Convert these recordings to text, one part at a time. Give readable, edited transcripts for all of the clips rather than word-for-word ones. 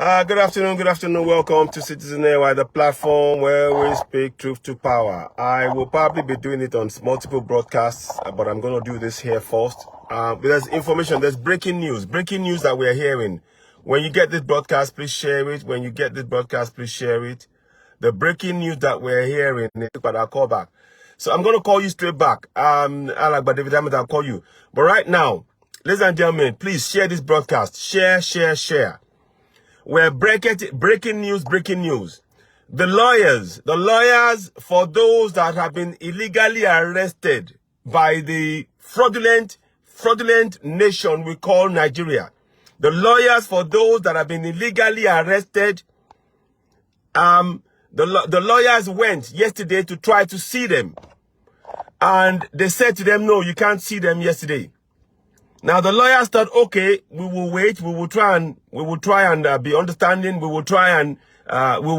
Good afternoon. Welcome to Citizen AY, the platform where we speak truth to power. I will probably be doing it on multiple broadcasts, but I'm going to do this here first. There's information, there's breaking news that we're hearing. When you get this broadcast, please share it. The breaking news that we're hearing, but I'll call back. So I'm going to call you straight back. David Ahmed, I'll call you. But right now, ladies and gentlemen, please share this broadcast. Share. We're breaking news. The lawyers for those that have been illegally arrested by the fraudulent nation we call Nigeria. The lawyers for those that have been illegally arrested, the lawyers went yesterday to try to see them. And they said to them, no, you can't see them yesterday. Now the lawyers thought, okay, we will wait. We will try and be understanding. We'll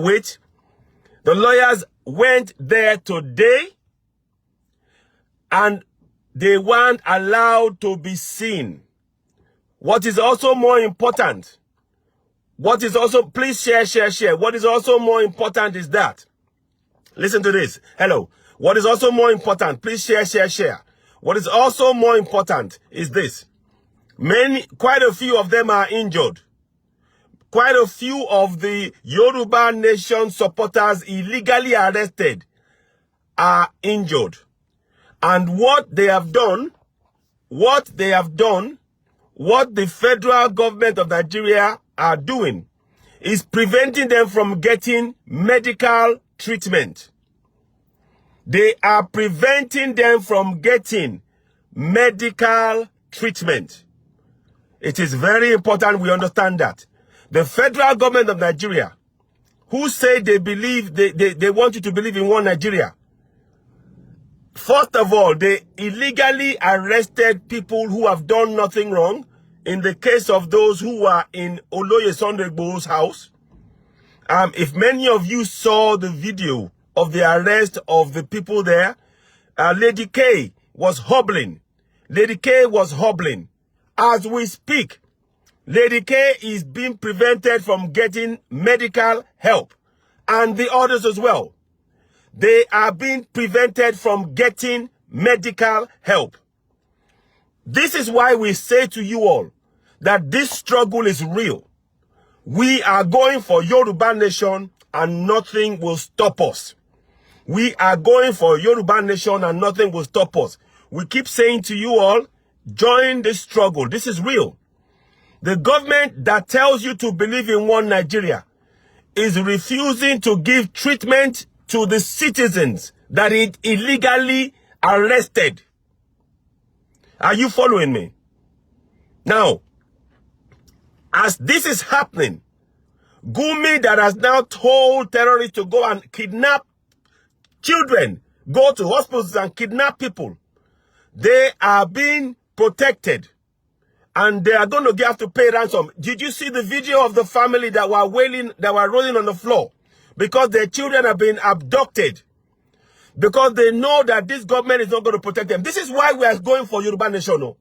wait. The lawyers went there today, and they weren't allowed to be seen. What is also more important? Please share. What is also more important is that, listen to this. Hello. What is also more important? Please share. What is also more important is this. Quite a few of them are injured. Quite a few of the Yoruba Nation supporters illegally arrested are injured. And what the federal government of Nigeria are doing is preventing them from getting medical treatment. They are preventing them from getting medical treatment. It is very important we understand that. The federal government of Nigeria, who say they want you to believe in one Nigeria. First of all, they illegally arrested people who have done nothing wrong. In the case of those who are in Oloye Sunday Igboho's house. If many of you saw the video of the arrest of the people there, Lady K was hobbling. As we speak, Lady K is being prevented from getting medical help. And the others as well. They are being prevented from getting medical help. This is why we say to you all that this struggle is real. We are going for Yoruba Nation and nothing will stop us. We are going for Yoruba Nation and nothing will stop us. We keep saying to you all, join this struggle. This is real. The government that tells you to believe in one Nigeria is refusing to give treatment to the citizens that it illegally arrested. Are you following me? Now, as this is happening, Gumi that has now told terrorists to go and kidnap children, go to hospitals and kidnap people, they are being protected and they are going to have to pay ransom. Did you see the video of the family that were wailing, that were rolling on the floor because their children have been abducted? Because they know that this government is not going to protect them. This is why we are going for Yoruba Nation. No?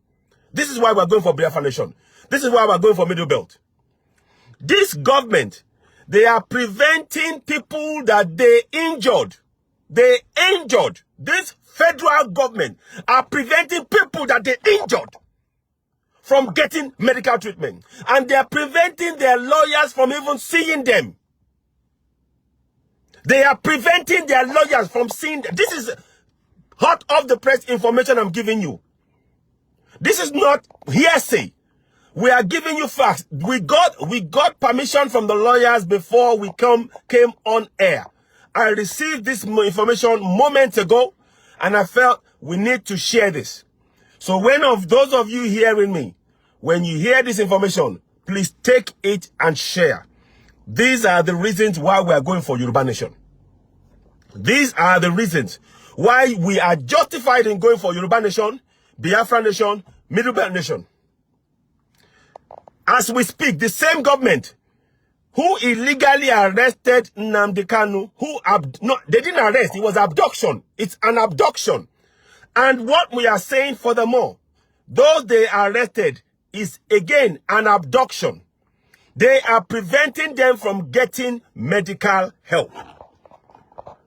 This is why we are going for Biafra Nation. This is why we are going for Middle Belt. This government, they are preventing people that they injured. This federal government are preventing people that they injured from getting medical treatment. And they are preventing their lawyers from even seeing them. They are preventing their lawyers from seeing them. This is hot off the press information I'm giving you. This is not hearsay. We are giving you facts. We got permission from the lawyers before we came on air. I received this information moments ago, and I felt we need to share this. So when those of you hearing me, when you hear this information, please take it and share. These are the reasons why we are going for Yoruba Nation. These are the reasons why we are justified in going for Yoruba Nation, Biafra Nation, Middle Belt Nation. As we speak, the same government who illegally arrested Nnamdi Kanu, they didn't arrest, it was abduction. It's an abduction. And what we are saying furthermore, those they arrested is again an abduction. They are preventing them from getting medical help.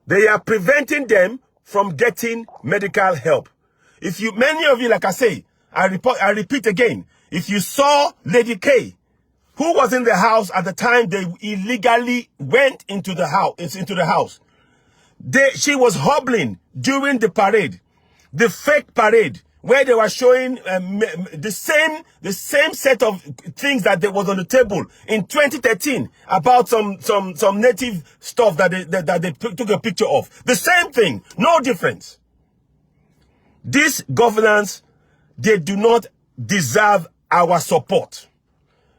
They are preventing them from getting medical help. If you, many of you, like I say, I repeat again, if you saw Lady K, who was in the house at the time they illegally went into the house, she was hobbling during the parade, the fake parade, where they were showing the same set of things that there was on the table in 2013 about some native stuff that they took a picture of. The same thing, no difference. This governance, they do not deserve our support.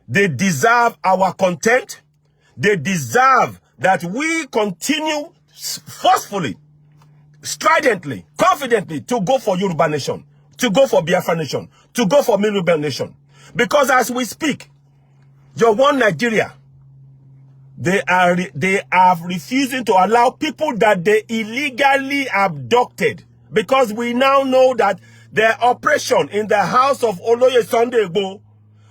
They deserve our contempt. They deserve that we continue forcefully, stridently, confidently to go for Yoruba Nation, to go for Biafra Nation, to go for Yoruba Nation. Because as we speak, your one Nigeria, they are refusing to allow people that they illegally abducted. Because we now know that their operation in the house of Oloye Sunday Igboho,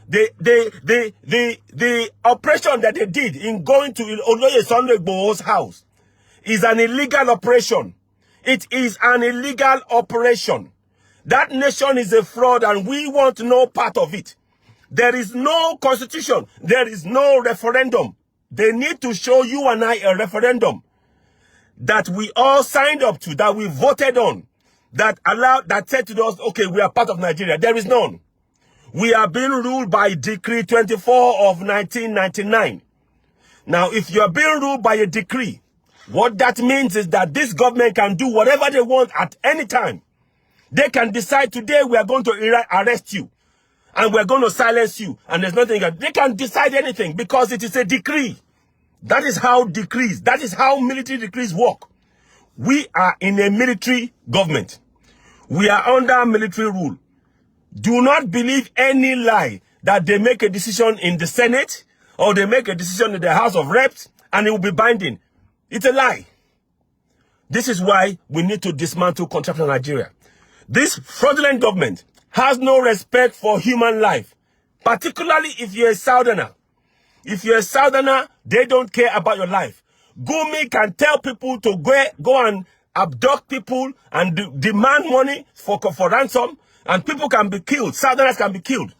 the operation that they did in going to Oloye Sunday Igboho's house is an illegal operation. It is an illegal operation. That nation is a fraud and we want no part of it. There is no constitution. There is no referendum. They need to show you and I a referendum that we all signed up to, that we voted on, that said to us, okay, we are part of Nigeria. There is none. We are being ruled by Decree 24 of 1999. Now, if you are being ruled by a decree, what that means is that this government can do whatever they want at any time. They can decide today we are going to arrest you and we're going to silence you and there's nothing. They can decide anything because it is a decree. That is how decrees, that is how military decrees work. We are in a military government. We are under military rule. Do not believe any lie that they make a decision in the Senate or they make a decision in the House of Reps and it will be binding. It's a lie. This is why we need to dismantle contractual Nigeria. This fraudulent government has no respect for human life, particularly if you're a Southerner. If you're a Southerner, they don't care about your life. Gumi can tell people to go and abduct people and demand money for ransom, and people can be killed. Southerners can be killed.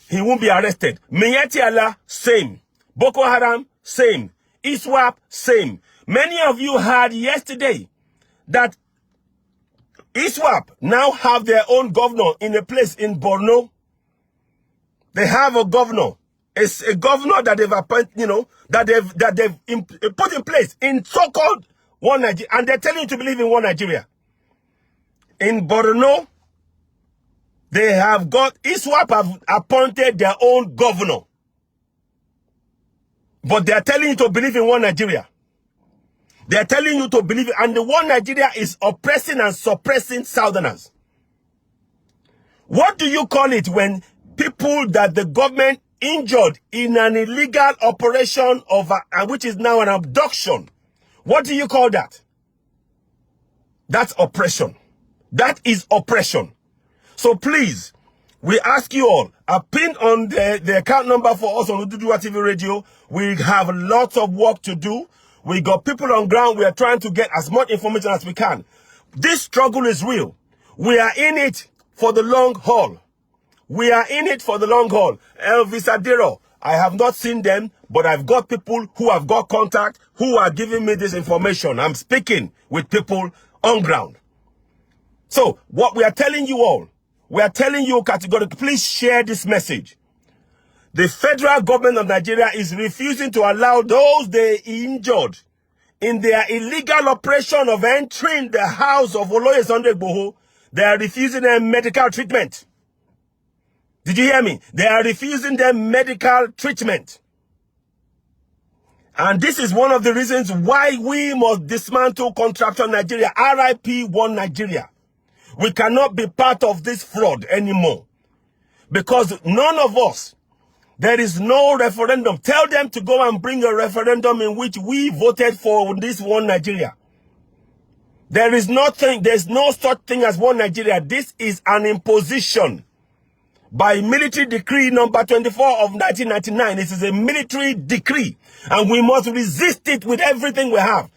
He won't be arrested. Miyetti Allah, same. Boko Haram, same. ISWAP, same. Many of you heard yesterday that ISWAP now have their own governor in a place in Borno. They have a governor. It's a governor that they've appointed, that they've put in place in so-called one Nigeria, and they're telling you to believe in one Nigeria. In Borno, they have ISWAP have appointed their own governor. But they're telling you to believe in one Nigeria. They're telling you to believe, and the one Nigeria is oppressing and suppressing Southerners. What do you call it when people that the government injured in an illegal operation which is now an abduction? What do you call that? That's oppression. That is oppression. So please, we ask you all, pin on the account number for us on Oduduwa TV Radio. We have lots of work to do. We got people on ground. We are trying to get as much information as we can. This struggle is real. We are in it for the long haul. We are in it for the long haul. Elvis Adero, I have not seen them, but I've got people who have got contact who are giving me this information. I'm speaking with people on ground. So what we are telling you all, we are telling you categorically, please share this message. The federal government of Nigeria is refusing to allow those they injured in their illegal operation of entering the house of Oloye Sunday Igboho. They are refusing them medical treatment. Did you hear me? They are refusing them medical treatment. And this is one of the reasons why we must dismantle contractual Nigeria. RIP one Nigeria. We cannot be part of this fraud anymore. Because none of us, there is no referendum. Tell them to go and bring a referendum in which we voted for this one Nigeria. There is nothing, there's no such thing as one Nigeria. This is an imposition by military decree number 24 of 1999. It is a military decree, and we must resist it with everything we have.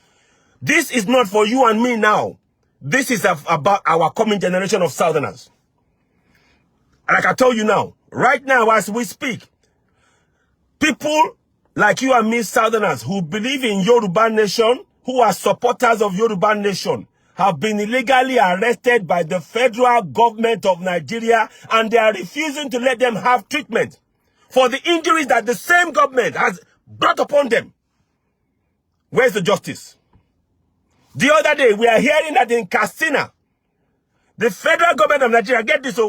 This is not for you and me now. This is about our coming generation of Southerners. Like I told you now, right now as we speak, people like you and me, Southerners, who believe in Yoruba Nation, who are supporters of Yoruba Nation, have been illegally arrested by the federal government of Nigeria, and they are refusing to let them have treatment for the injuries that the same government has brought upon them. Where's the justice? The other day, we are hearing that in Katsina, the federal government of Nigeria, get this,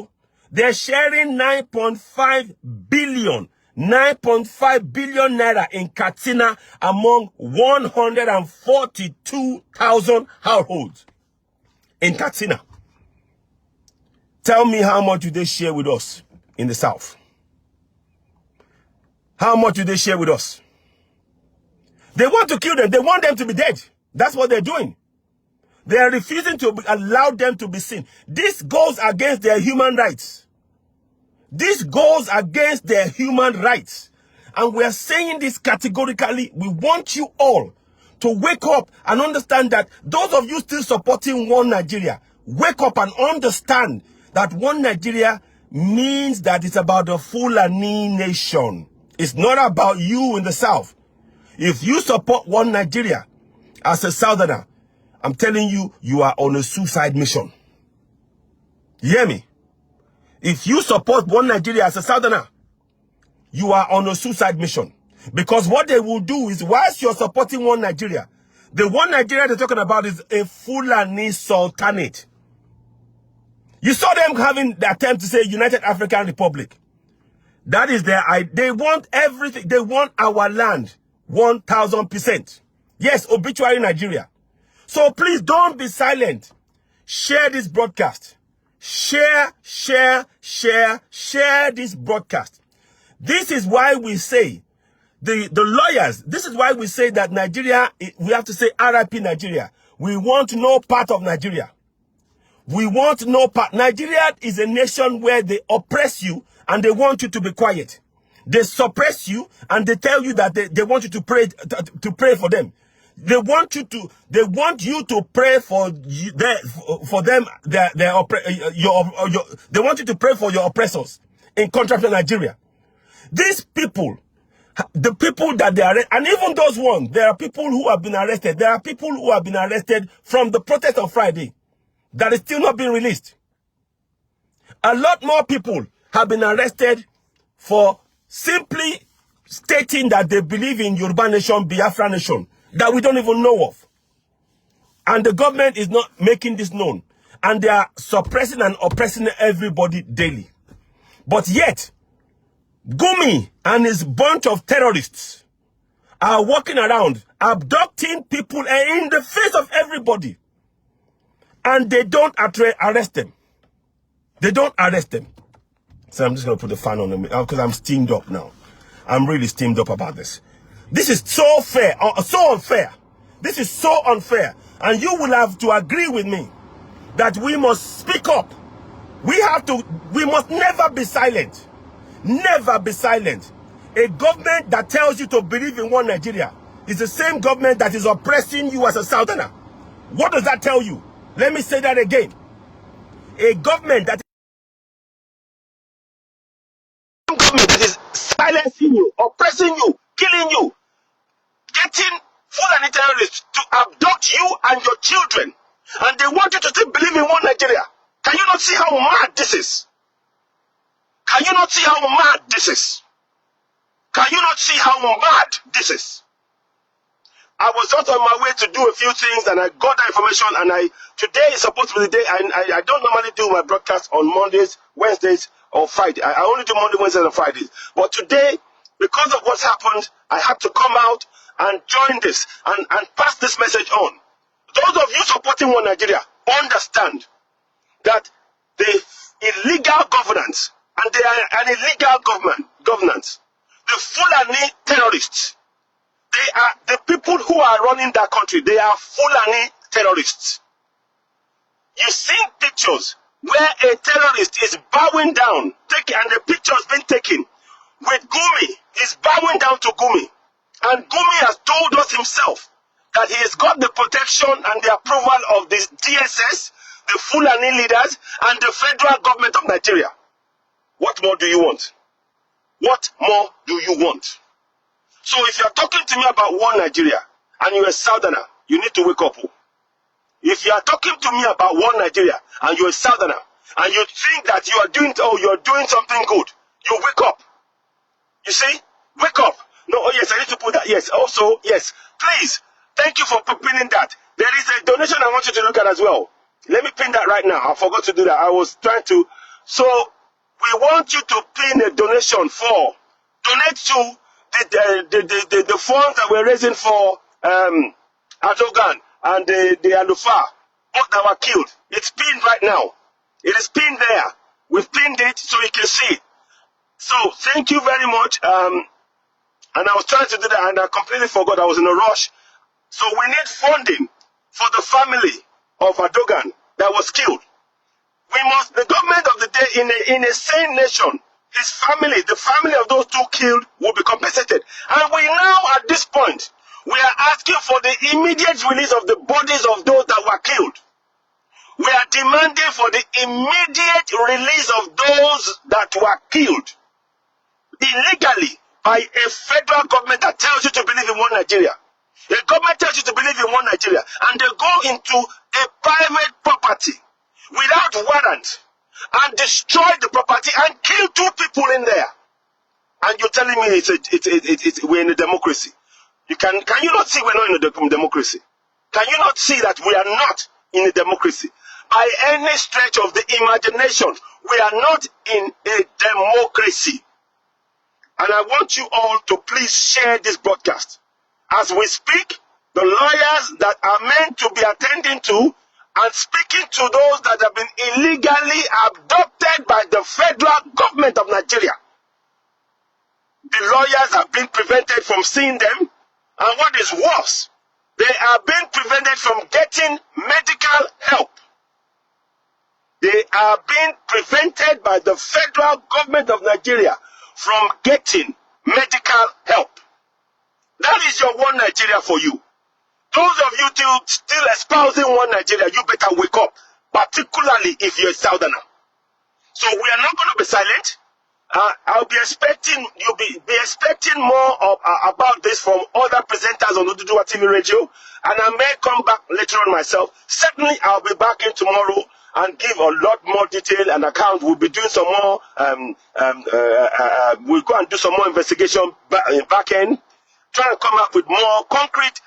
they're sharing 9.5 billion naira in Katsina among 142,000 households in Katsina. Tell me, how much do they share with us in the South? How much do they share with us? They want to kill them. They want them to be dead. That's what they're doing. They are refusing to allow them to be seen. This goes against their human rights. This goes against their human rights. And we are saying this categorically. We want you all to wake up and understand that those of you still supporting one Nigeria, wake up and understand that one Nigeria means that it's about the Fulani nation. It's not about you in the South. If you support one Nigeria as a Southerner, I'm telling you, you are on a suicide mission. You hear me? If you support one Nigeria as a Southerner, you are on a suicide mission. Because what they will do is, whilst you're supporting one Nigeria, the one Nigeria they're talking about is a Fulani Sultanate. You saw them having the attempt to say United African Republic. That is they want everything. They want our land 1,000%. Yes, obituary Nigeria. So please don't be silent. Share this broadcast. Share this broadcast. This is why we say, the lawyers, this is why we say that Nigeria, we have to say RIP Nigeria. We want no part of Nigeria. We want no part. Nigeria is a nation where they oppress you and they want you to be quiet. They suppress you and they tell you that they want you to pray for them. They want you to pray for them. They want you to pray for your oppressors. In contrast to Nigeria, these people, the people that they arrest, and even those ones, there are people who have been arrested. There are people who have been arrested from the protest on Friday that is still not being released. A lot more people have been arrested for simply stating that they believe in Yoruba Nation, Biafra Nation, that we don't even know of. And the government is not making this known. And they are suppressing and oppressing everybody daily. But yet, Gumi and his bunch of terrorists are walking around, abducting people in the face of everybody. And they don't arrest them. They don't arrest them. So I'm just going to put the fan on them because I'm steamed up now. I'm really steamed up about this. This is so fair, so unfair. This is so unfair. And you will have to agree with me that we must speak up. We must never be silent. Never be silent. A government that tells you to believe in one Nigeria is the same government that is oppressing you as a Southerner. What does that tell you? Let me say that again. A government that is silencing you, oppressing you, killing you, getting Fulani terrorists to abduct you and your children, and they want you to still believe in one Nigeria. Can you not see how mad this is? Can you not see how mad this is? Can you not see how mad this is? I was just on my way to do a few things and I got that information, and today is supposed to be the day. I don't normally do my broadcast on Mondays, Wednesdays, or Friday. I only do Monday, Wednesdays, and Fridays. But today, because of what's happened, I had to come out and join this and pass this message on. Those of you supporting one Nigeria, understand that the illegal governance and an illegal governance, the Fulani terrorists, they are the people who are running that country. They are Fulani terrorists. You see pictures where a terrorist is bowing down, and the picture has been taken with Gumi. He's bowing down to Gumi. And Gumi has told us himself that he has got the protection and the approval of the DSS, the Fulani leaders, and the federal government of Nigeria. What more do you want? What more do you want? So if you're talking to me about one Nigeria and you're a Southerner, you need to wake up. If you are talking to me about one Nigeria and you're a Southerner and you think that you're doing something good, you wake up. You see? Wake up. No, oh yes, I need to put that. Yes, also, yes. Please, thank you for pinning that. There is a donation I want you to look at as well. Let me pin that right now. I forgot to do that. I was trying to. So, we want you to pin a donation for, donate to the funds that we're raising for Adogan and the Alufa, both that were killed. It's pinned right now. It is pinned there. We've pinned it so you can see it. So, thank you very much. And I was trying to do that and I completely forgot. I was in a rush. So we need funding for the family of Adogan that was killed. The government of the day in a sane nation, his family, the family of those two killed will be compensated. And we now at this point, we are asking for the immediate release of the bodies of those that were killed. We are demanding for the immediate release of those that were killed illegally by a federal government that tells you to believe in one Nigeria. The government tells you to believe in one Nigeria, and they go into a private property without warrant and destroy the property and kill two people in there. And you're telling me we're in a democracy? Can you not see we're not in a democracy? Can you not see that we are not in a democracy? By any stretch of the imagination, we are not in a democracy. And I want you all to please share this broadcast. As we speak, the lawyers that are meant to be attending to and speaking to those that have been illegally abducted by the federal government of Nigeria, the lawyers have been prevented from seeing them. And what is worse, they are being prevented from getting medical help. They are being prevented by the federal government of Nigeria from getting medical help. That is your one Nigeria for you. Those of you still espousing one Nigeria, you better wake up, particularly if you're a Southerner. So we are not going to be silent. I'll be expecting, you'll be expecting more about this from other presenters on Oduduwa TV Radio, and I may come back later on myself. Certainly, I'll be back in tomorrow and give a lot more detail and account. We'll be doing some more, we'll go and do some more investigation back end, trying to come up with more concrete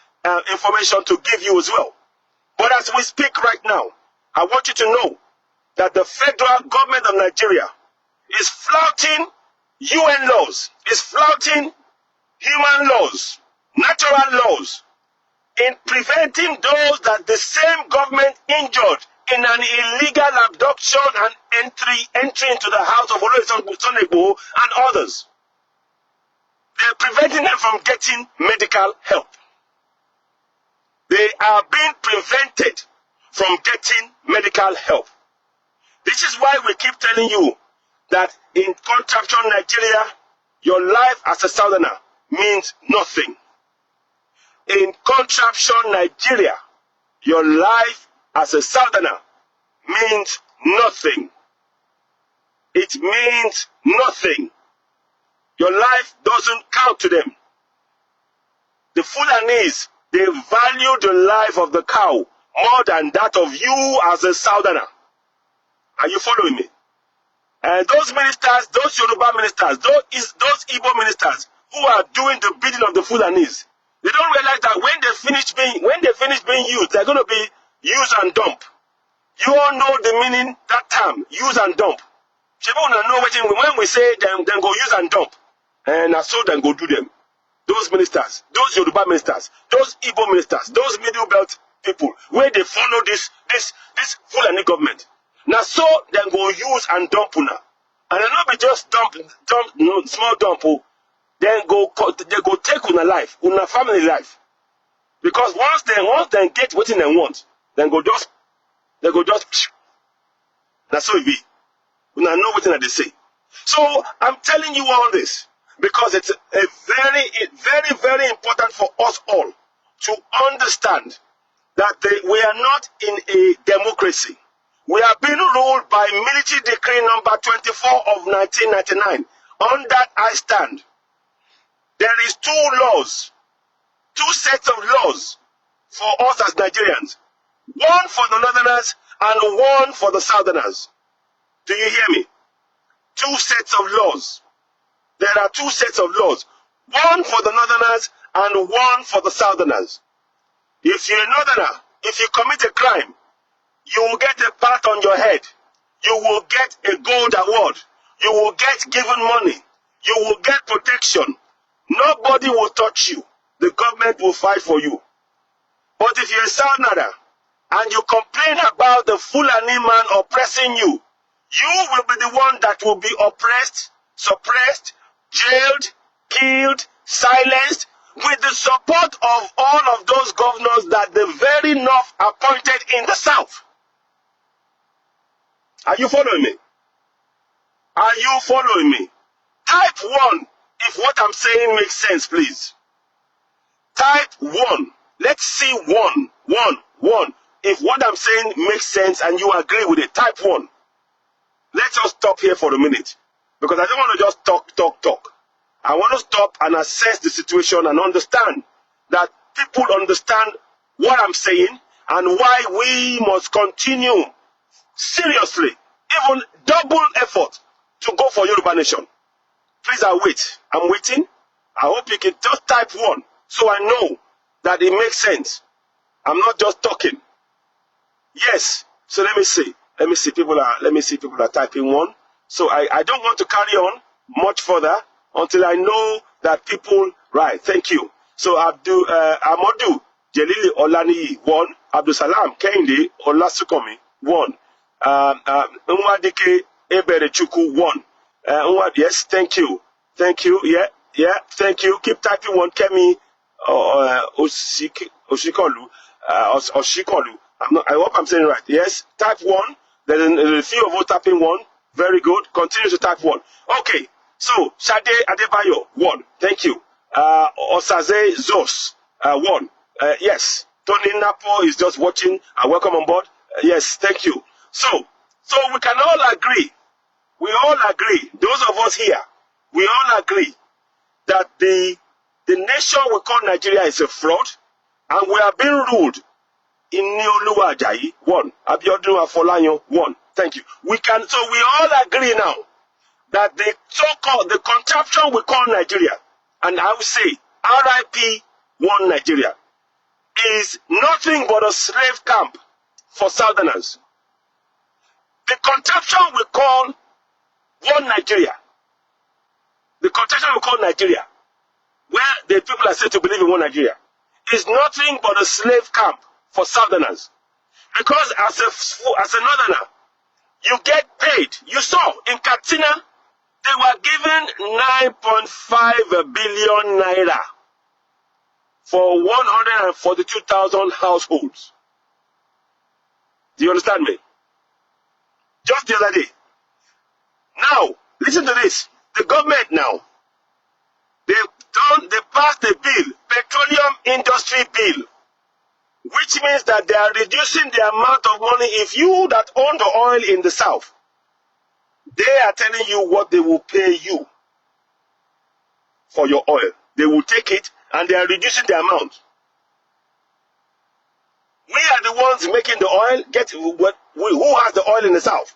information to give you as well. But as we speak right now, I want you to know that the federal government of Nigeria is flouting UN laws, is flouting human laws, natural laws, in preventing those that the same government injured in an illegal abduction and entry into the house of Olusegun and others. They're preventing them from getting medical help. They are being prevented from getting medical help. This is why we keep telling you that in contraption Nigeria, your life as a Southerner means nothing. In contraption Nigeria, your life as a Southerner means nothing. It means nothing. Your life doesn't count to them. The Fulanese, they value the life of the cow more than that of you as a Southerner. Are you following me? And those ministers, those Yoruba ministers, those Igbo ministers who are doing the bidding of the Fulanese, they don't realize that when they finish being used, they're going to be use and dump. You all know the meaning that term, use and dump. People know when we say them go use and dump, and so then go do them. Those ministers, those Yoruba ministers, those Igbo ministers, those middle belt people, where they follow this Fulani government. Now so then go use and dump una. And not be just dump small dump. Then they go take una life, una family life. Because once they get what they want, then they go just That's so it be. We now know what they say. So I'm telling you all this because it's very important for us all to understand that we are not in a democracy. We are being ruled by military decree number 24 of 1999. On that I stand. There is two sets of laws for us as Nigerians. One for the Northerners and one for the Southerners. Do you hear me? Two sets of laws. There are two sets of laws. One for the Northerners and one for the Southerners. If you're a Northerner, if you commit a crime, you will get a pat on your head. You will get a gold award. You will get given money. You will get protection. Nobody will touch you. The government will fight for you. But if you're a Southerner and you complain about the Fulani man oppressing you, you will be the one that will be oppressed, suppressed, jailed, killed, silenced, with the support of all of those governors that the very North appointed in the South. Are you following me? Are you following me? Type 1 if what I'm saying makes sense, please. Type 1. Let's see 1. If what I'm saying makes sense and you agree with it, type 1. Let's just stop here for a minute. Because I don't want to just talk. I want to stop and assess the situation and understand that people understand what I'm saying and why we must continue seriously, even double effort to go for Yoruba Nation. Please, I wait. I'm waiting. I hope you can just type 1 so I know that it makes sense. I'm not just talking. Yes. So let me see. Let me see people are typing 1. So I don't want to carry on much further until I know that people, right, thank you. So Amadu Jelili Olani 1, Abdul Salam Kehinde Olasukomi 1, Nwadike Eberechuku 1. Yes, thank you. Yeah, thank you. Keep typing 1. Kemi Oshikolu. I hope I'm saying it right. Yes, type 1. There's a few of you tapping 1. Very good. Continue to type 1. Okay. So, Shade Adebayo, 1. Thank you. Osaze Zos, 1. Yes. Tony Napo is just watching. Welcome on board. Yes, thank you. So we can all agree. We all agree. Those of us here, we all agree that the nation we call Nigeria is a fraud, and we are being ruled in Oluwa Ajayi, 1. Abiodun Afolanyo, 1. Thank you. We all agree now that the so-called, the contraption we call Nigeria, and I will say RIP 1 Nigeria, is nothing but a slave camp for Southerners. The contraption we call 1 Nigeria, the contraption we call Nigeria, where the people are said to believe in 1 Nigeria, is nothing but a slave camp for Southerners. Because as a Northerner, you get paid. You saw in Katsina, they were given 9.5 billion naira for 142,000 households. Do you understand me? Just the other day. Now, listen to this. The government now, they passed a bill, petroleum industry bill, which means that they are reducing the amount of money. If you that own the oil in the South, they are telling you what they will pay you for your oil. They will take it and they are reducing the amount. We are the ones making the oil. Who has the oil in the South?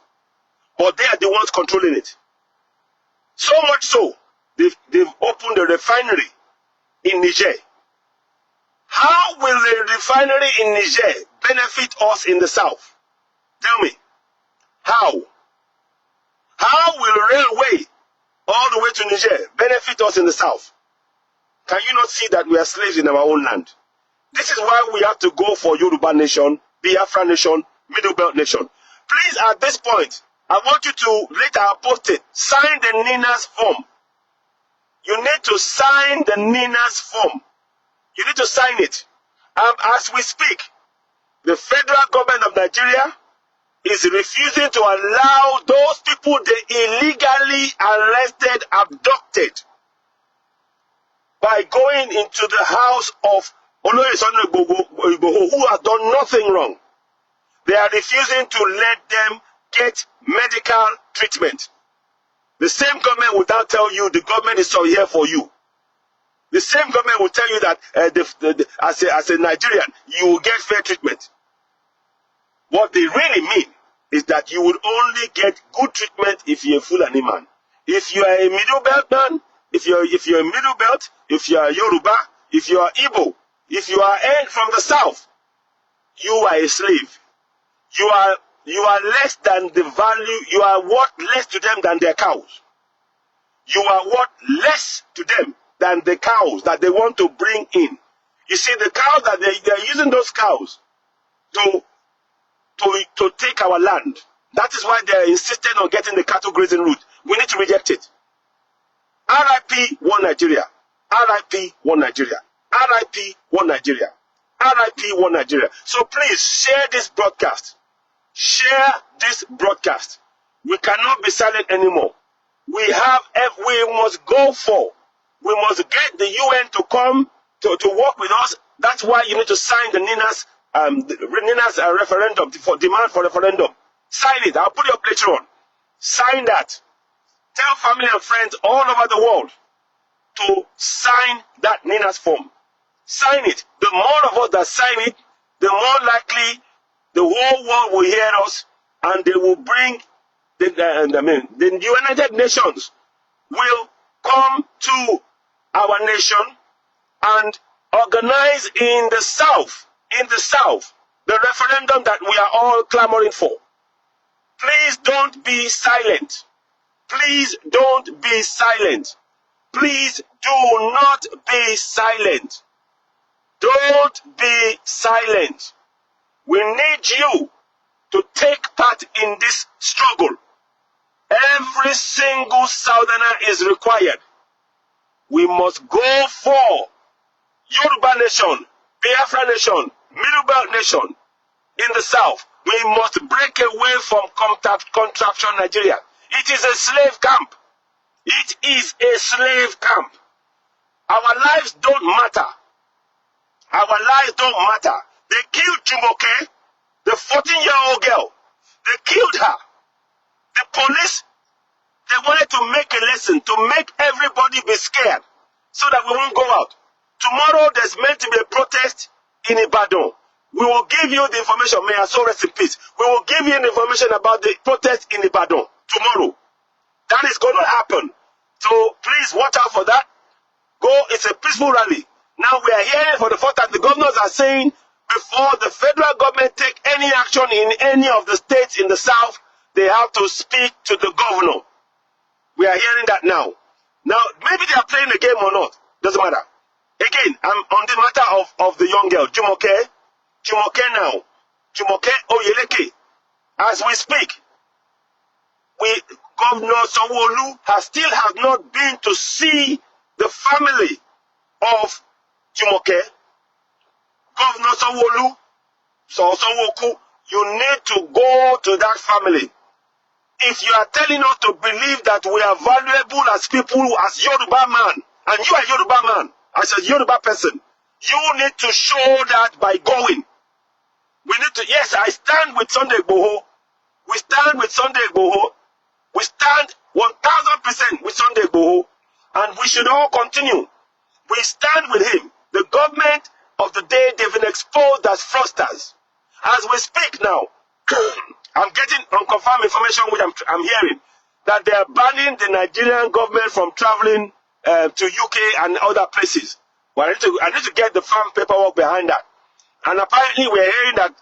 But they are the ones controlling it. So much so, they've opened a refinery in Niger. How will the refinery in Niger benefit us in the South? Tell me. How? How will railway all the way to Niger benefit us in the South? Can you not see that we are slaves in our own land? This is why we have to go for Yoruba Nation, Biafra Nation, Middle Belt Nation. Please, at this point, I want you to, later I'll post it, sign the Nina's form. You need to sign the Nina's form. You need to sign it. As we speak, the federal government of Nigeria is refusing to allow those people they illegally arrested, abducted, by going into the house of Oloye Sunday Igboho, who has done nothing wrong. They are refusing to let them get medical treatment. The same government will now tell you the government is here for you. The same government will tell you that as a Nigerian, you will get fair treatment. What they really mean is that you will only get good treatment if you're a Fulani man. If you are a middle belt man, if you're a middle belt, if you are Yoruba, if you are Igbo, if you are from the south, you are a slave. You are less than the value. You are worth less to them than their cows. You are worth less to them than the cows that they want to bring in. You see, the cows that they're using those cows to take our land. That is why they're insisting on getting the cattle grazing route. We need to reject it. RIP one Nigeria. RIP one Nigeria. RIP one Nigeria. RIP one Nigeria. So please share this broadcast. Share this broadcast. We cannot be silent anymore. We must go for. We must get the UN to come to work with us. That's why you need to sign the Nina's referendum for demand for referendum. Sign it. I'll put it up later on. Sign that. Tell family and friends all over the world to sign that Nina's form. Sign it. The more of us that sign it, the more likely the whole world will hear us, and they will bring the United Nations will come to our nation and organize in the south, the referendum that we are all clamoring for. Please don't be silent. Please don't be silent. Please do not be silent. Don't be silent. We need you to take part in this struggle. Every single Southerner is required. We must go for Yoruba Nation, Biafra Nation, Middle Belt Nation in the South. We must break away from contraption Nigeria. It is a slave camp. It is a slave camp. Our lives don't matter. Our lives don't matter. They killed Jumoke, the 14-year-old girl. They killed her. The police, they wanted to make a lesson, to make everybody be scared so that we won't go out. Tomorrow there's meant to be a protest in Ibadan. We will give you the information. May our soul rest in peace. We will give you the information about the protest in Ibadan tomorrow. That is going to happen. So please watch out for that. Go. It's a peaceful rally. Now we are hearing for the first time the governors are saying before the federal government take any action in any of the states in the south, they have to speak to the governor. We are hearing that now. Now, maybe they are playing the game or not. Doesn't matter. Again, I'm on the matter of the young girl, Jumoke. Jumoke now. Jumoke Oyeleke. As we speak, Governor Sanwo-Olu still has not been to see the family of Jumoke. Governor Sanwo-Olu, Sanwo-Olu, you need to go to that family. If you are telling us to believe that we are valuable as people, as Yoruba man, and you are Yoruba man, as a Yoruba person, you need to show that by going. We need to, yes, I stand with Sunday Igboho. We stand with Sunday Igboho. We stand 1000% with Sunday Igboho, and we should all continue. We stand with him. The government of the day, they've been exposed as fraudsters. As we speak now, I'm getting unconfirmed information which I'm hearing, that they are banning the Nigerian government from traveling to UK and other places. Well, I need to get the firm paperwork behind that. And apparently we're hearing that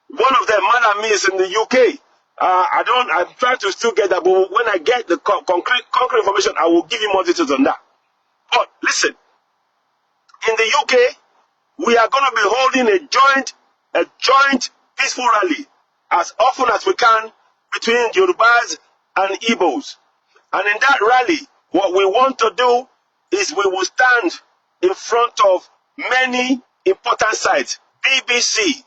one of them, Madam, is in the UK. I'm trying to still get that, but when I get the concrete information, I will give you more details on that. But listen, in the UK, we are going to be holding a joint peaceful rally as often as we can between Yorubas and Igbos. And in that rally, what we want to do is we will stand in front of many important sites. BBC,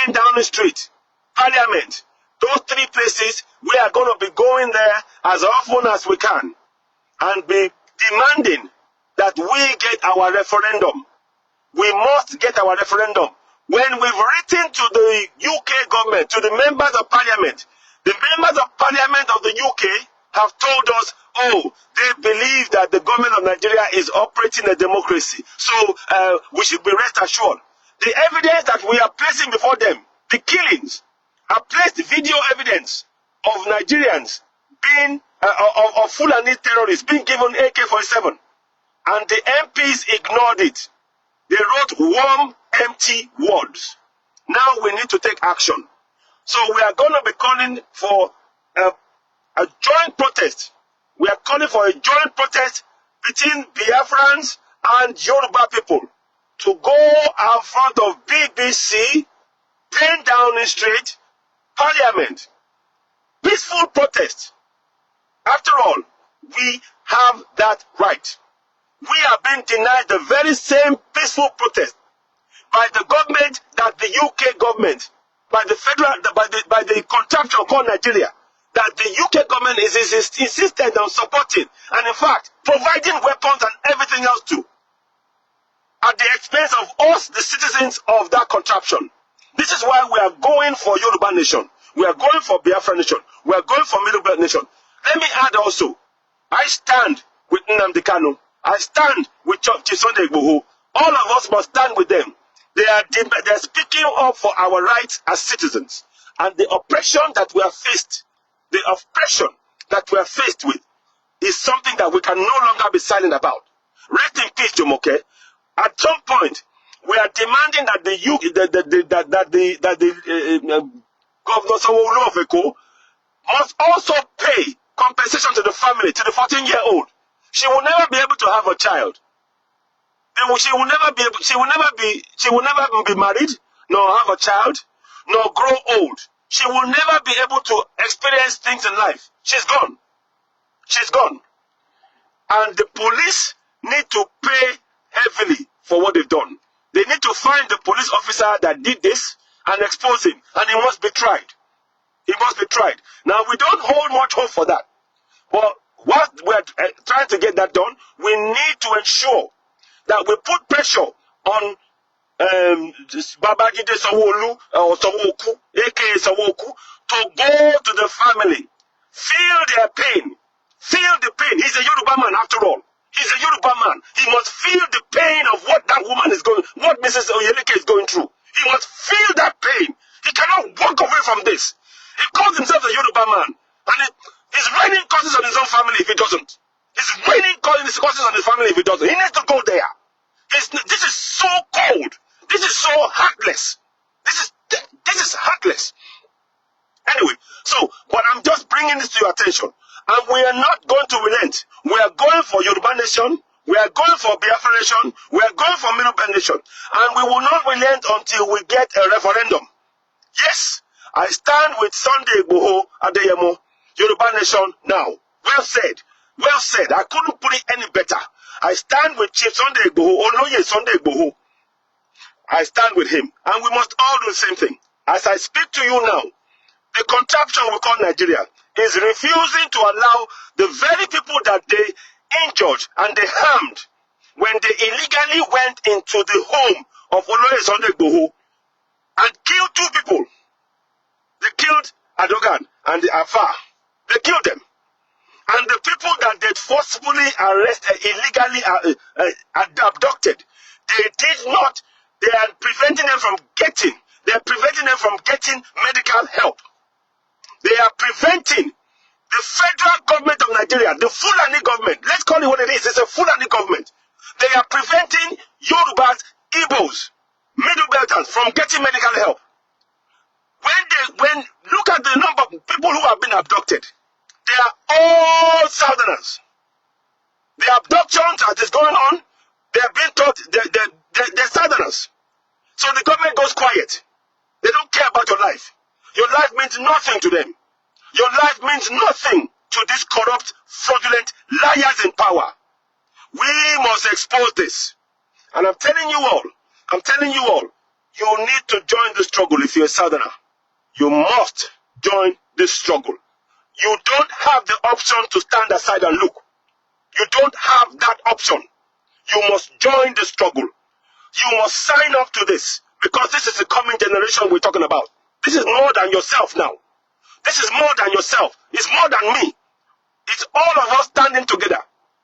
10 Downing Street, Parliament. Those three places, we are going to be going there as often as we can and be demanding that we get our referendum. We must get our referendum. When we've written to the UK government, to the members of parliament, the members of parliament of the UK have told us, oh, they believe that the government of Nigeria is operating a democracy. So we should be rest assured. The evidence that we are placing before them, the killings, are placed video evidence of Nigerians being, of Fulani terrorists being given AK-47. And the MPs ignored it. They wrote warm, empty words. Now we need to take action. So we are going to be calling for a joint protest. We are calling for a joint protest between Biafrans and Yoruba people to go out front of BBC, 10 Downing Street, Parliament. Peaceful protest. After all, we have that right. We are being denied the very same peaceful protest by the government that the UK government, by the federal, by the contractor called Nigeria, that the UK government is insistent on supporting and in fact providing weapons and everything else too, at the expense of us, the citizens of that contraption. This is why we are going for Yoruba Nation. We are going for Biafra Nation. We are going for Middle Belt Nation. Let me add also, I stand with Nnamdi Kanu. I stand with Chief Sunday Igboho. All of us must stand with them. They are speaking up for our rights as citizens. And the oppression that we are faced, with, is something that we can no longer be silent about. Rest in peace, Jumoke. At some point, we are demanding that the Governor Sanwo-Olu of Eko must also pay compensation to the family, to the 14-year-old. She will never be able to have a child. She will never be married, nor have a child, nor grow old. She will never be able to experience things in life. She's gone. She's gone. And the police need to pay heavily for what they've done. They need to find the police officer that did this and expose him. And he must be tried. He must be tried. Now, we don't hold much hope for that. But while we're trying to get that done, we need to ensure that we put pressure on Babajide Sanwo-Olu or Sanwo-Oku, aka Sanwo-Oku, to go to the family, feel their pain, feel the pain. He's a Yoruba man after all. He's a Yoruba man. He must feel the pain of what that woman is going, what Mrs. Oyeleke is going through. He must feel that pain. He cannot walk away from this. He calls himself a Yoruba man, and he's raining curses on his own family if he doesn't. He's raining curses on his family if he doesn't. He needs to go there. This is so cold. This is so heartless. This is heartless. Anyway, but I'm just bringing this to your attention. And we are not going to relent. We are going for Yoruba Nation. We are going for Biafra Nation. We are going for Middle Belt Nation. And we will not relent until we get a referendum. Yes, I stand with Sunday Igboho Adeyemo, Yoruba Nation now. Well said. Well said. I couldn't put it any better. I stand with Chief Sunday Igboho, Oloye Sunday Igboho. I stand with him. And we must all do the same thing. As I speak to you now, the contraption we call Nigeria is refusing to allow the very people that they injured and they harmed when they illegally went into the home of Oloye Sunday Igboho and killed two people. They killed Adogan and the Afar. They killed them. And the people that they forcibly arrested, illegally abducted, they are preventing them from getting medical help. They are preventing the federal government of Nigeria, the Fulani government, let's call it what it is, it's a Fulani government. They are preventing Yorubas, Igbos, Middle Belters from getting medical help. When look at the number of people who have been abducted, they are all Southerners. The abductions that is going on, they are being taught they're Southerners. So the government goes quiet. They don't care about your life. Your life means nothing to them. Your life means nothing to these corrupt, fraudulent liars in power. We must expose this. And I'm telling you all, you need to join the struggle if you're a Southerner. You must join this struggle. You don't have the option to stand aside and look. You don't have that option. You must join the struggle. You must sign up to this, because this is the coming generation we're talking about. This is more than yourself now. This is more than yourself. It's more than me. It's all of us standing together.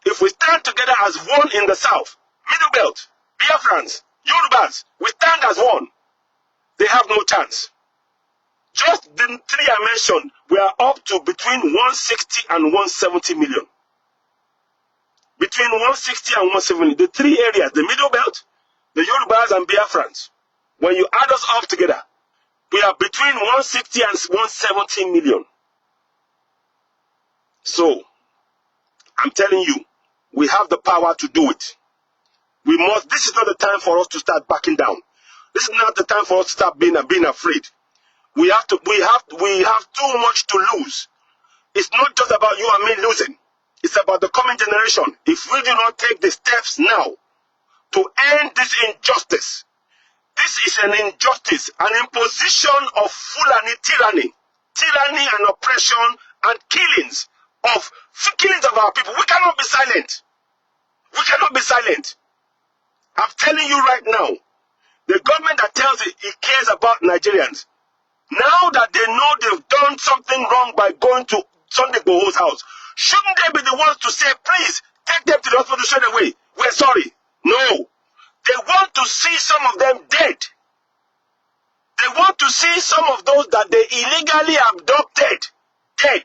If we stand together as one in the south, Middle Belt, Biafrans, Yorubas, we stand as one. They have no chance. Just the three I mentioned, we are up to between 160 and 170 million. Between 160 and 170, the three areas, the Middle Belt, the Yorubas and Biafrans. When you add us all together, we are between 160 and 170 million. So, I'm telling you, we have the power to do it. We must. This is not the time for us to start backing down. This is not the time for us to start being afraid. We have too much to lose. It's not just about you and me losing. It's about the coming generation. If we do not take the steps now to end this injustice, this is an injustice, an imposition of Fulani tyranny and oppression and killings of our people. We cannot be silent. We cannot be silent. I'm telling you right now, the government that tells it cares about Nigerians, now that they know they've done something wrong by going to Sunday Igboho's house, shouldn't they be the ones to say, please, take them to the hospital straight away? We're sorry. No. They want to see some of them dead. They want to see some of those that they illegally abducted dead.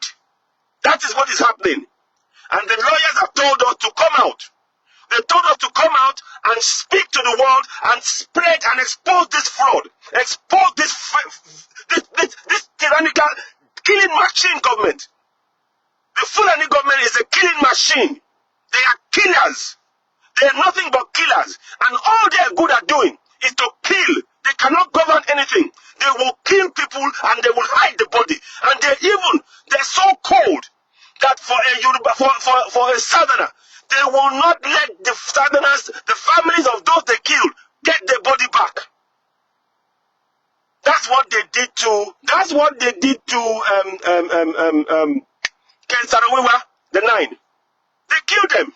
That is what is happening. And the lawyers have told us to come out. They told us to come out and speak to the world and spread and expose this fraud. Expose this tyrannical killing machine government. The Fulani government is a killing machine. They are killers. They are nothing but killers. And all they are good at doing is to kill. They cannot govern anything. They will kill people and they will hide the body. And they're so cold that for a Yoruba, for a Southerner, they will not let the Southerners, the families of those they killed, get their body back. That's what they did to Ken Sarawiwa, the 9. They killed them.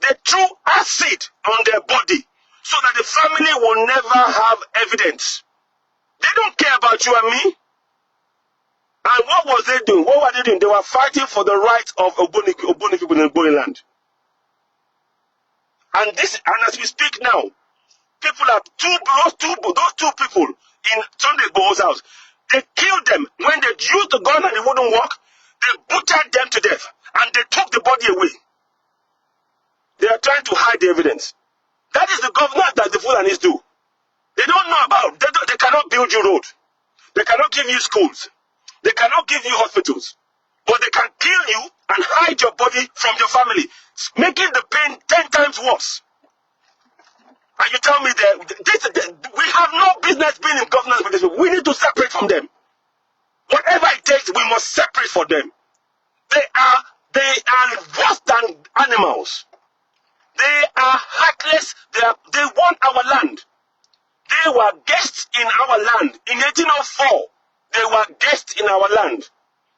They threw acid on their body so that the family will never have evidence. They don't care about you and me. And what was they doing? What were they doing? They were fighting for the rights of Ogboni people in Ogboni land. And as we speak now, those two people in Sunday Igboho's house, they killed them. When they used the gun and it wouldn't work, they butchered them to death and they took the body away. They are trying to hide the evidence. That is the governance that the Fulanis do. They don't know about. They cannot build you road. They cannot give you schools. They cannot give you hospitals. But they can kill you and hide your body from your family, making the pain 10 times worse. And you tell me that we have no business being in governance with this people. We need to separate from them. Whatever it takes, we must separate from them. They are worse than animals. They are heartless. They want our land. They were guests in our land. In 1804, they were guests in our land.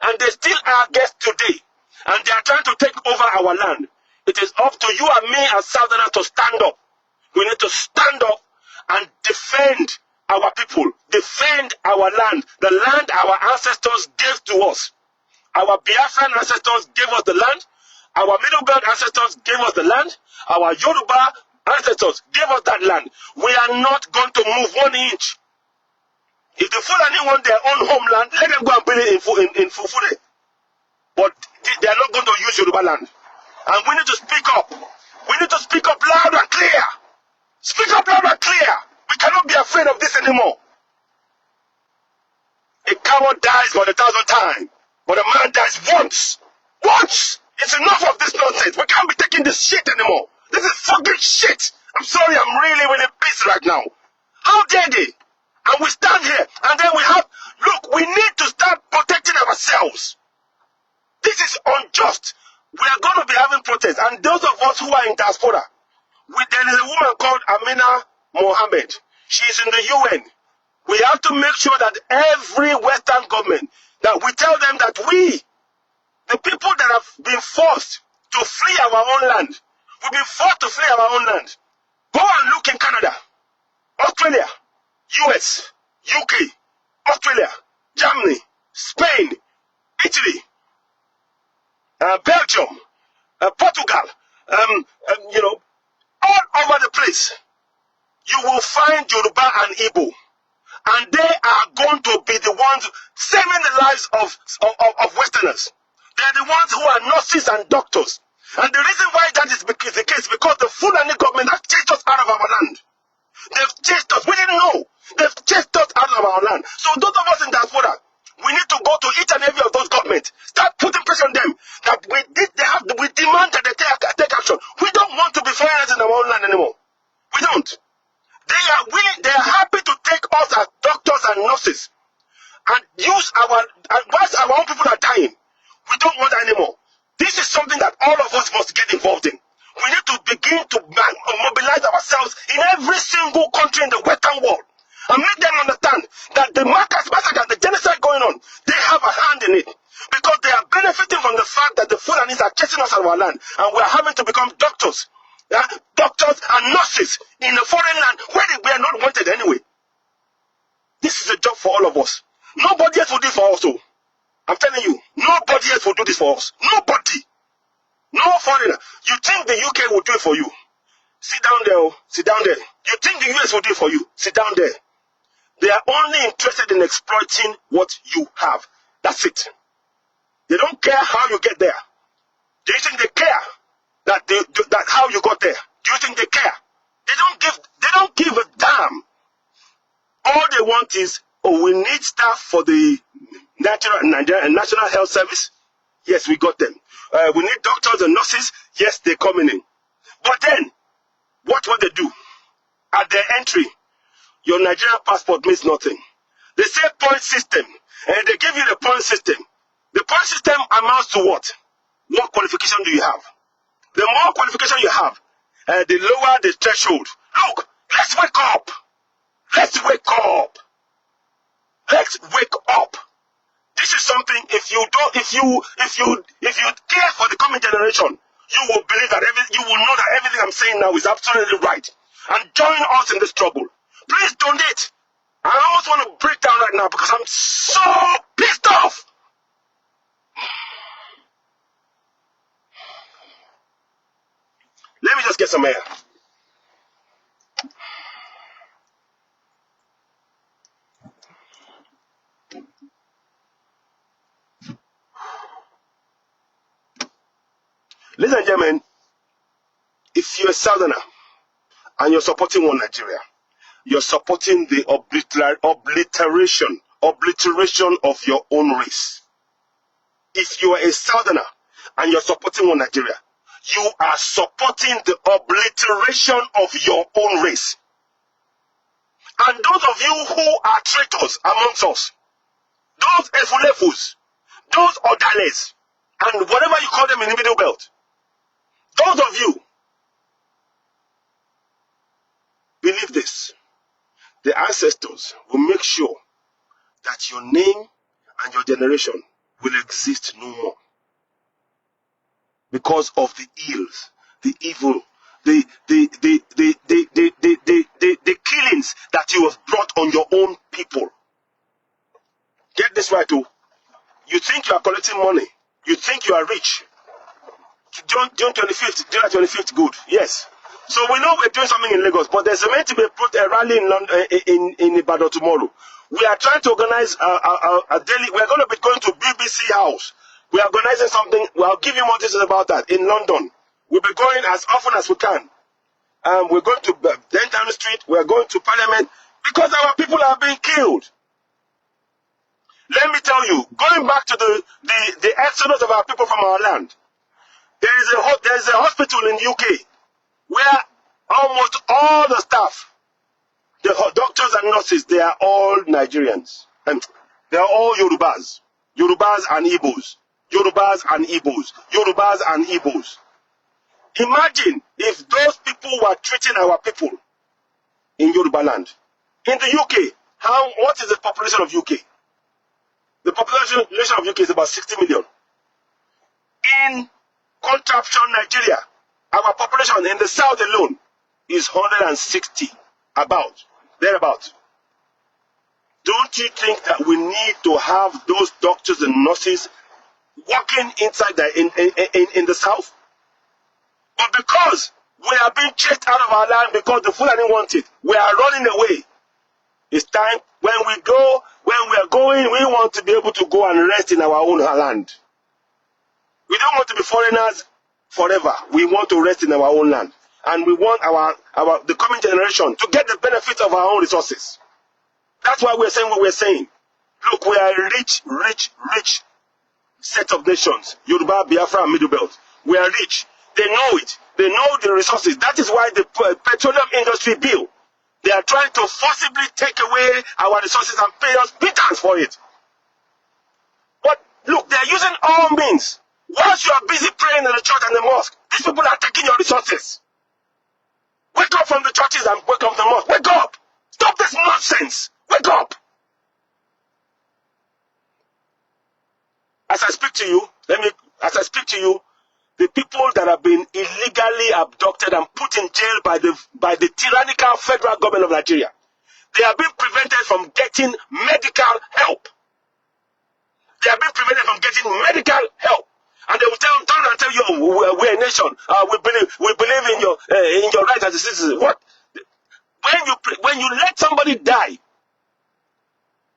And they still are guests today. And they are trying to take over our land. It is up to you and me as Southerners to stand up. We need to stand up and defend our people. Defend our land. The land our ancestors gave to us. Our Biafran ancestors gave us the land. Our Middle Belt ancestors gave us the land. Our Yoruba ancestors gave us that land. We are not going to move 1 inch. If the Fulani want their own homeland, let them go and build it in Fufure. But they are not going to use Yoruba land. And we need to speak up. We need to speak up loud and clear. Speak up loud and clear. We cannot be afraid of this anymore. A coward dies for 1,000 times, but a man dies once. Once! It's enough of this nonsense. We can't be taking this shit anymore. This is fucking shit. I'm sorry, I'm really, really pissed right now. How dare they? And we stand here, and then look, we need to start protecting ourselves. This is unjust. We are going to be having protests, and those of us who are in diaspora, there is a woman called Amina Mohammed. She is in the UN. We have to make sure that every Western government that we tell them that we, the people that have been forced to flee our own land, we've been forced to flee our own land. Go and look in Canada, Australia, US, UK, Australia, Germany, Spain, Italy, Belgium, Portugal, all over the place. You will find Yoruba and Igbo, and they are going to be the ones saving the lives of Westerners. They're the ones who are nurses and doctors. And the reason why that is the case, because the Fulani government has chased us out of our land. They've chased us. We didn't know. They've chased us out of our land. So those of us in diaspora, we need to go to each and every of those governments. Start putting pressure on them. That we demand that they take action. We don't want to be foreigners in our own land anymore. We don't. They are willing, they are happy to take us as doctors and nurses and use whilst our own people are dying. We don't want that anymore. This is something that all of us must get involved in. We need to begin to mobilize ourselves in every single country in the Western world and make them understand that the massacre, the genocide going on, they have a hand in it because they are benefiting from the fact that the Fulanis are chasing us out of our land and we are having to become doctors. Yeah? Doctors and nurses in a foreign land where we are not wanted anyway. This is a job for all of us. Nobody else will do it for us. So I'm telling you, nobody else will do this for us. Nobody. No foreigner. You think the UK will do it for you? Sit down there. Oh. Sit down there. You think the US will do it for you? Sit down there. They are only interested in exploiting what you have. That's it. They don't care how you get there. Do you think they care that how you got there? Do you think they care? They don't give a damn. All they want is, oh, we need staff for the National Health Service. Yes, we got them. We need doctors and nurses. Yes, they're coming in. But then, what will they do? At their entry, your Nigerian passport means nothing. They say point system, and they give you the point system. The point system amounts to what? What qualification do you have? The more qualification you have, the lower the threshold. Look, let's wake up. Let's wake up. Let's wake up. This is something. If you care for the coming generation, you will believe that you will know that everything I'm saying now is absolutely right. And join us in the struggle. Please donate. I almost want to break down right now because I'm so pissed off. Let me just get some air. Ladies and gentlemen, if you're a Southerner and you're supporting one Nigeria, you're supporting the obliteration of your own race. If you are a Southerner and you're supporting one Nigeria, you are supporting the obliteration of your own race. And those of you who are traitors amongst us, those Efulefus, those Odales, and whatever you call them in the Middle Belt, those of you, believe this, the ancestors will make sure that your name and your generation will exist no more. Because of the ills, the evil, the killings that you have brought on your own people. Get this right, too. You think you are collecting money. You think you are rich. June 25th, July 25th, good. Yes. So we know we're doing something in Lagos, but there's meant to be a rally in London, in Ibadan tomorrow. We are trying to organize a daily. We're going to be going to BBC House. We are organizing something. I'll give you more details about that in London. We'll be going as often as we can. We're going to 10 Downing Street. We're going to Parliament because our people are being killed. Let me tell you, going back to the exodus of our people from our land, there is a hospital in UK where almost all the staff, the doctors and nurses, they are all Nigerians. And they are all Yorubas. Yorubas and Igbos. Yorubas and Igbos. Yorubas and Igbos. Imagine if those people were treating our people in Yoruba land. In the UK, what is the population of UK? The population of UK is about 60 million. In contraption Nigeria, our population in the south alone is 160, thereabout. Don't you think that we need to have those doctors and nurses working inside in the south? But because we are being chased out of our land because the Fulani want it, we are running away. It's time when we are going, we want to be able to go and rest in our own land. We don't want to be foreigners forever. We want to rest in our own land. And we want the coming generation to get the benefit of our own resources. That's why we're saying what we're saying. Look, we are a rich set of nations. Yoruba, Biafra, and Middle Belt. We are rich. They know it. They know the resources. That is why the petroleum industry bill, they are trying to forcibly take away our resources and pay us pittance for it. But look, they are using all means. Whilst you are busy praying in the church and the mosque, these people are taking your resources. Wake up from the churches and wake up from the mosque. Wake up! Stop this nonsense! Wake up! As I speak to you, the people that have been illegally abducted and put in jail by the tyrannical federal government of Nigeria, they are being prevented from getting medical help. They are being prevented from getting medical help. And they will turn and tell you, oh, we're a nation. We believe in your rights as a citizen. What? When you let somebody die,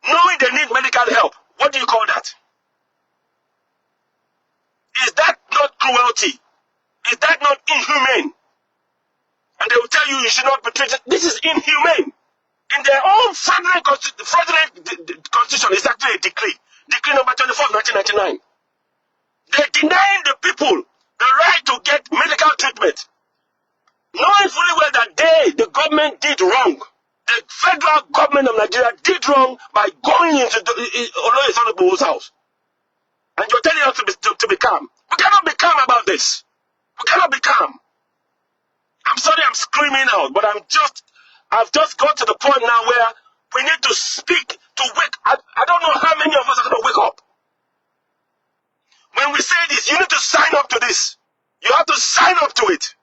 knowing they need medical help, what do you call that? Is that not cruelty? Is that not inhumane? And they will tell you should not be treated. This is inhumane. In their own fraudulent constitution, it's actually a decree. Decree number 24, 1999. They're denying the people the right to get medical treatment, knowing fully well that the government did wrong. The federal government of Nigeria did wrong by going into Oloye Sonobu's house. And you're telling us to be calm. We cannot be calm about this. We cannot be calm. I'm sorry I'm screaming out, but I've just got to the point now where we need to speak, to wake. I don't know how many of us are going to wake up. When we say this, you need to sign up to this. You have to sign up to it.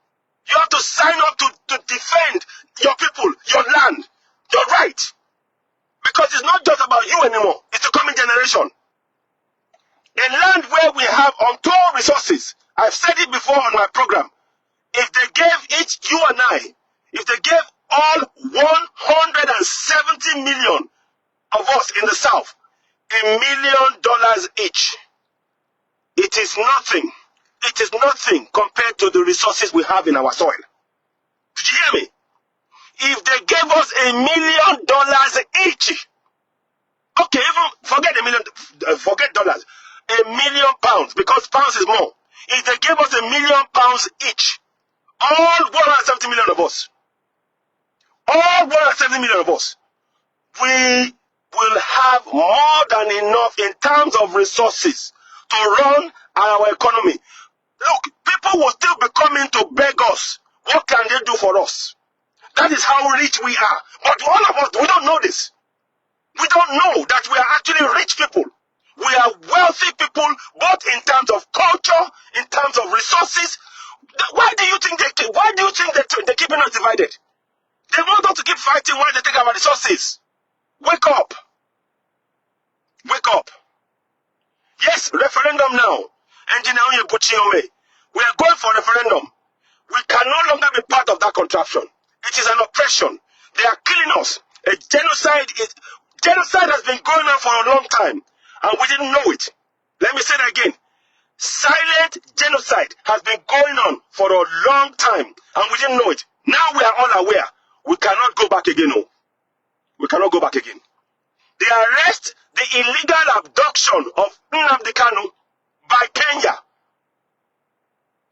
You have to sign up to defend your people, your land, your right. Because it's not just about you anymore. It's the coming generation. A land where we have untold resources. I've said it before on my program. If they gave each, you and I, if they gave all 170 million of us in the South $1 million each, it is nothing. It is nothing compared to the resources we have in our soil. Did you hear me? If they gave us $1 million each, okay, even forget $1 million, forget dollars, £1 million, because pounds is more. If they gave us £1 million each, all 170 million of us, we will have more than enough in terms of resources to run our economy. Look, people will still be coming to beg us. What can they do for us? That is how rich we are. But all of us, we don't know this. We don't know that we are actually rich people. We are wealthy people, both in terms of culture, in terms of resources. Why do you think they're keeping us divided? They want us to keep fighting while they take our resources. Wake up. Wake up. Yes, referendum now. Engineer Onyebuchiome. We are going for referendum. We can no longer be part of that contraption. It is an oppression. They are killing us. A genocide has been going on for a long time, and we didn't know it. Let me say that again. Silent genocide has been going on for a long time, and we didn't know it. Now we are all aware. We cannot go back again. No. We cannot go back again. The arrest, the illegal abduction of Nnamdi Kanu by Kenya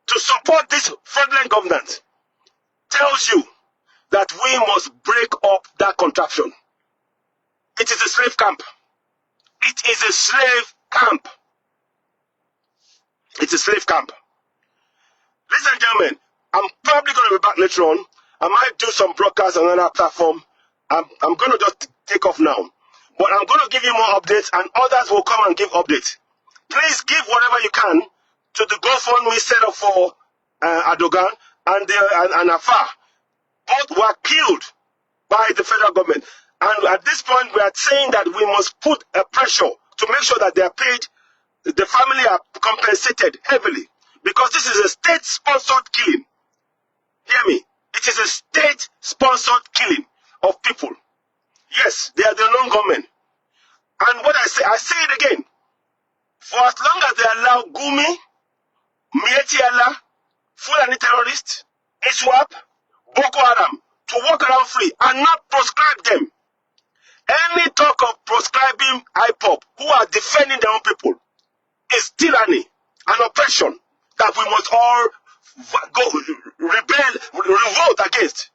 to support this fraudulent government tells you that we must break up that contraption. It is a slave camp. It is a slave camp. It's a slave camp. Ladies and gentlemen, I'm probably going to be back later on. I might do some broadcasts on another platform. I'm going to just take off now. But I'm going to give you more updates, and others will come and give updates. Please give whatever you can to the GoFundMe set up for Erdogan and Afar. Both were killed by the federal government. And at this point, we are saying that we must put a pressure to make sure that they are paid, the family are compensated heavily. Because this is a state-sponsored killing. Hear me. It is a state-sponsored killing of people. Yes, they are the non-government. And what I say it again. For as long as they allow Gumi, Mieti Allah, Fulani terrorists, ISWAP, Boko Haram to walk around free and not proscribe them. Any talk of proscribing IPOP who are defending their own people is tyranny and oppression that we must all revolt against.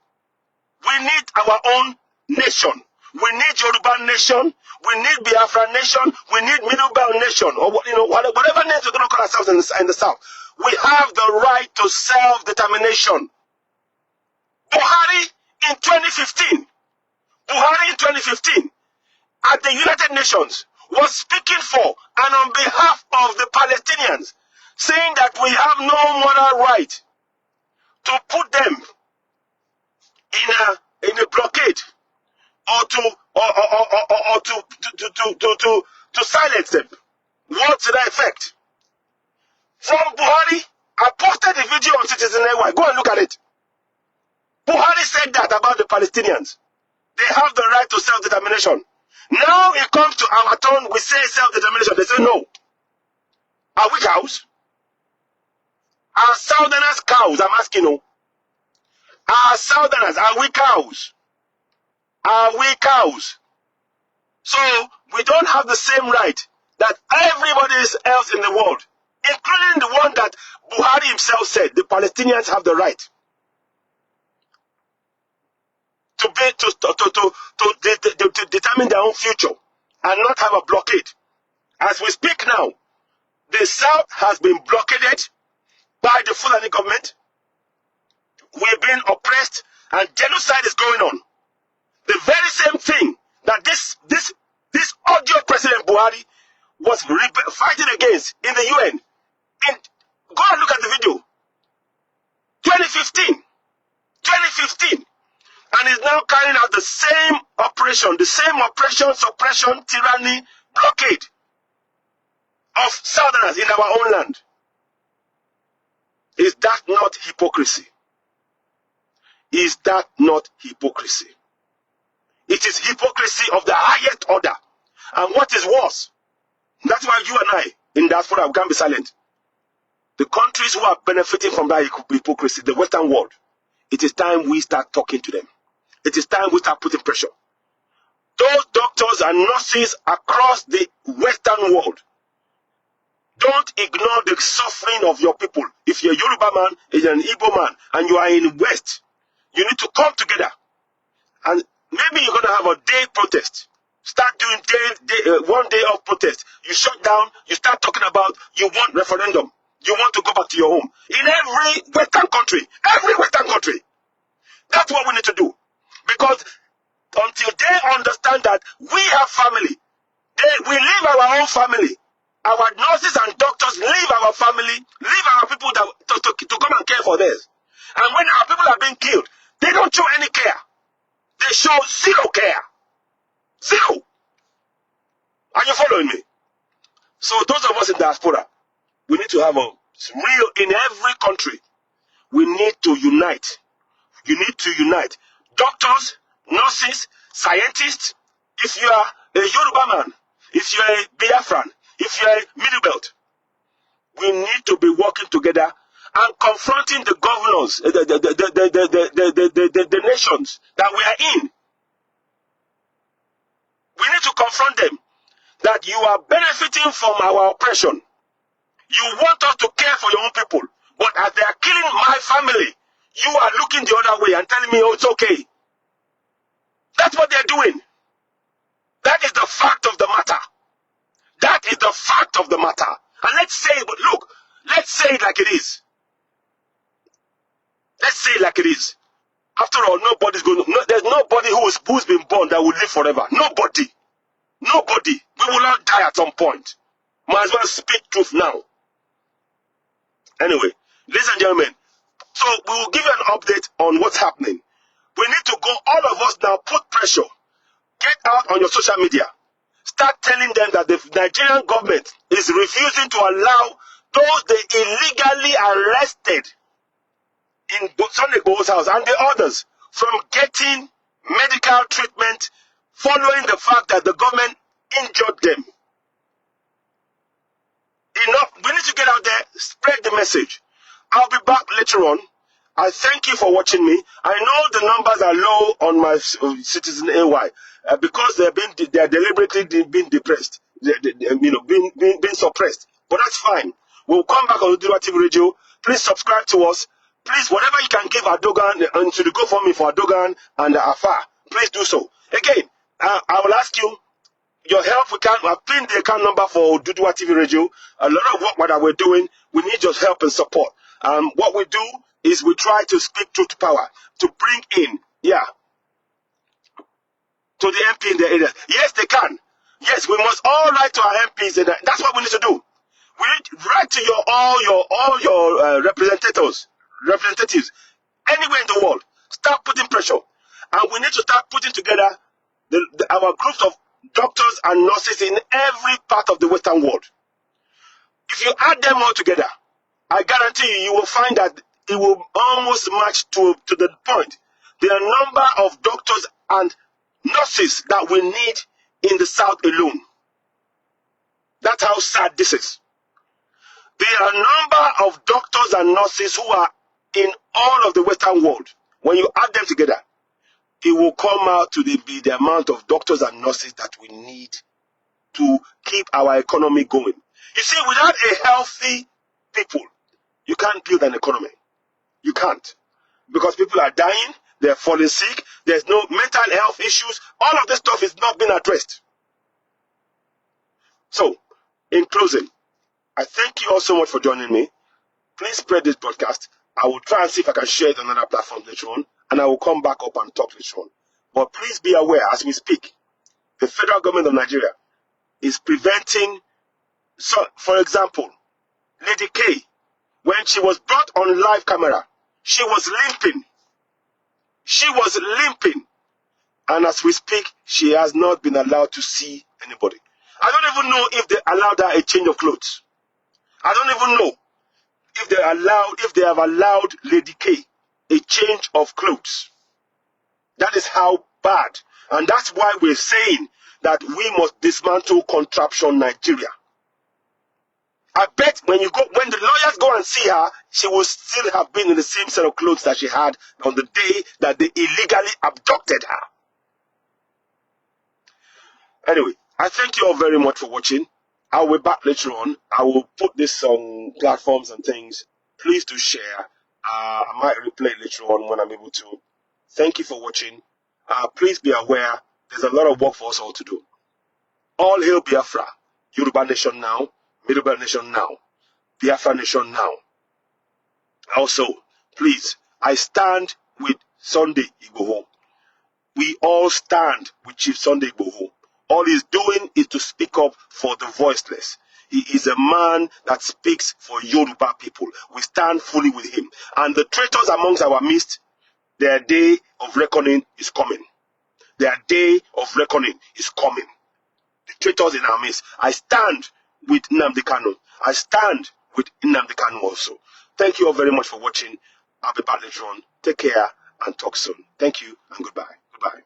We need our own nation. We need Yoruba nation. We need Biafra nation. We need Middle Belt nation, or whatever names we're going to call ourselves in the South. We have the right to self-determination. Buhari in 2015, at the United Nations, was speaking for and on behalf of the Palestinians, saying that we have no moral right to put them in a blockade or to silence them. What's the effect? From Buhari, I posted the video on Citizen AY. Go and look at it. Buhari said that about the Palestinians. They have the right to self-determination. Now it comes to our turn, we say self-determination. They say no. Are we cows? Are Southerners cows? I'm asking you. Are Southerners, are we cows? Are we cows? So we don't have the same right that everybody else in the world, including the one that Buhari himself said, the Palestinians have the right to determine their own future and not have a blockade. As we speak now, the South has been blockaded by the Fulani government. We've been oppressed and genocide is going on. The very same thing that this audio President Buhari was fighting against in the UN. And go and look at the video. 2015. And is now carrying out the same operation, suppression, tyranny, blockade of Southerners in our own land. Is that not hypocrisy? Is that not hypocrisy? It is hypocrisy of the highest order. And what is worse, that's why you and I in diaspora can't be silent. The countries who are benefiting from that hypocrisy, the Western world, it is time we start talking to them. It is time we start putting pressure. Those doctors and nurses across the Western world, don't ignore the suffering of your people. If you're a Yoruba man, if you're an Igbo man, and you are in West, you need to come together. And maybe you're going to have a day protest. Start doing one day of protest. You shut down, you start talking about you want referendum. You want to go back to your home. In every Western country. That's what we need to do. Because until they understand that we have family, we leave our own family. Our nurses and doctors leave our family, leave our people to come and care for theirs. And when our people are being killed, they don't show any care. They show zero care. Zero. Are you following me? So those of us in diaspora, we need to have in every country, we need to unite. You need to unite. Doctors, nurses, scientists, if you are a Yoruba man, if you are a Biafran, if you are a Middle Belt, we need to be working together and confronting the governors, the nations that we are in. We need to confront them that you are benefiting from our oppression. You want us to care for your own people, but as they are killing my family, you are looking the other way and telling me, oh, it's okay. That's what they're doing. That is the fact of the matter. That is the fact of the matter. And let's say, but look, let's say it like it is. Let's say it like it is. After all, there's nobody who's been born that will live forever. Nobody. Nobody. We will all die at some point. Might as well speak truth now. Anyway, ladies and gentlemen, so we will give you an update on what's happening. We need to go, all of us now, put pressure. Get out on your social media. Start telling them that the Nigerian government is refusing to allow those they illegally arrested in Sunday Igboho's house and the others from getting medical treatment following the fact that the government injured them. Enough. We need to get out there, spread the message. I'll be back later on. I thank you for watching me. I know the numbers are low on my Citizen AY because they are deliberately being depressed, being suppressed. But that's fine. We'll come back on Oduduwa TV Radio. Please subscribe to us. Please, whatever you can give Erdogan and to the GoFundMe for Erdogan and Afar, please do so. Again, I will ask you your help. I've pinned the account number for Oduduwa TV Radio. A lot of work that we're doing, we need your help and support. What we do is we try to speak truth to power, to bring in, to the MP in the area. Yes, they can. Yes, we must all write to our MPs, and that's what we need to do. We need to write to all your representatives anywhere in the world. Start putting pressure, and we need to start putting together our groups of doctors and nurses in every part of the Western world. If you add them all together, I guarantee you will find that it will almost match to the point the number of doctors and nurses that we need in the South alone. That's how sad this is. There are a number of doctors and nurses who are in all of the Western world. When you add them together, it will come out to be the amount of doctors and nurses that we need to keep our economy going. You see, without a healthy people, you can't build an economy. You can't. Because people are dying, they're falling sick, there's no mental health issues. All of this stuff is not being addressed. So, in closing, I thank you all so much for joining me. Please spread this broadcast. I will try and see if I can share it on another platform later on, and I will come back up and talk later on. But please be aware, as we speak, the federal government of Nigeria is preventing, so, for example, Lady K, when she was brought on live camera, she was limping. She was limping. And as we speak, she has not been allowed to see anybody. I don't even know if they allowed her a change of clothes. I don't even know if they have allowed Lady K a change of clothes. That is how bad. And that's why we're saying that we must dismantle contraption Nigeria. I bet when the lawyers go and see her, she will still have been in the same set of clothes that she had on the day that they illegally abducted her. Anyway, I thank you all very much for watching. I'll be back later on. I will put this on platforms and things. Please do share. I might replay it later on when I'm able to. Thank you for watching. Please be aware, there's a lot of work for us all to do. All hail Biafra. Yoruba Nation now. Yoruba Nation now. Biafra Nation now. Also, please, I stand with Sunday Igboho. We all stand with Chief Sunday Igboho. All he's doing is to speak up for the voiceless. He is a man that speaks for Yoruba people. We stand fully with him. And the traitors amongst our midst, their day of reckoning is coming. Their day of reckoning is coming. The traitors in our midst. I stand with Nnamdi Kanu. I stand with Nnamdi Kanu also. Thank you all very much for watching. I'll be back later on. Take care and talk soon. Thank you and goodbye. Goodbye.